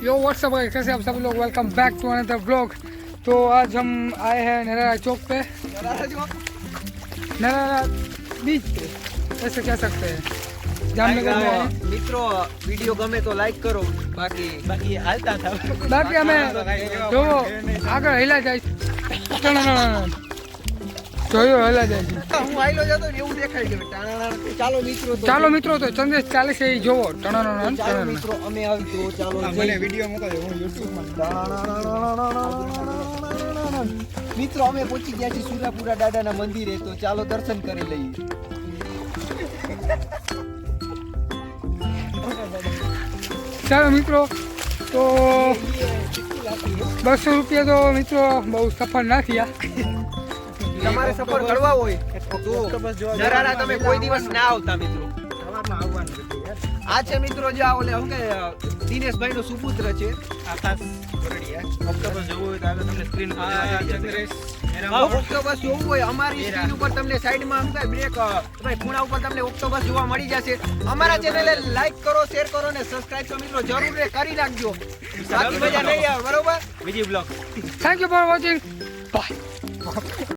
यो WhatsApp है, कैसे आप सब लोग, welcome back to another blog. तो आज हम आए हैं नरारा चौक पे, नरारा बीच पे ऐसे कह सकते हैं, जामनगर में हैं। મિત્રો વિડિયો ગમે તો લાઈક કરો, બાકી હાલતા થાવ, બાકી અમે જો આગળ હેલા જાય જોયો હેલા જાય છે। હું આઈલો જતો ને એવું દેખાય છે। ચાલો મિત્રો તો સંદેશ ચાલે છે એ જોવો। ચાલો મિત્રો અમે આવી તો ચાલો મને વિડિયો મોકલજો, હું YouTube માં। મિત્રો અમે પહોંચી ગયા છીએ સુરાપુરા દાદાના મંદિરે, તો ચાલો દર્શન કરી લઈએ। ચાલો મિત્રો, તો 200 રૂપિયા તો મિત્રો બહુ સફળ ના થયા। તમારે સફર કરવા હોય તો નરારા તમે કોઈ દિવસ ના આવતા મિત્રો। આ છે મિત્રો જે આ ઓલે હું કે દિનેશભાઈ નો સુપુત્ર છે આકાશ ગરડિયા। ઓક્ટોબસ જોવું હોય તો આગળ તમને સ્ક્રીન પર ચંદ્રેશ ઓક્ટોબસ જોવું હોય અમારી સ્ક્રીન ઉપર તમને સાઈડમાં હું કે બ્રેક ભાઈ ખૂણા ઉપર તમને ઓક્ટોબસ જોવા મળી જશે। અમારા ચેનલને લાઈક કરો, શેર કરો ને સબસ્ક્રાઇબ તો મિત્રો જરૂર કરી નાખજો, બાકી મજા નહીં આવે, બરોબર? બીજી blog. Thank you for watching, by.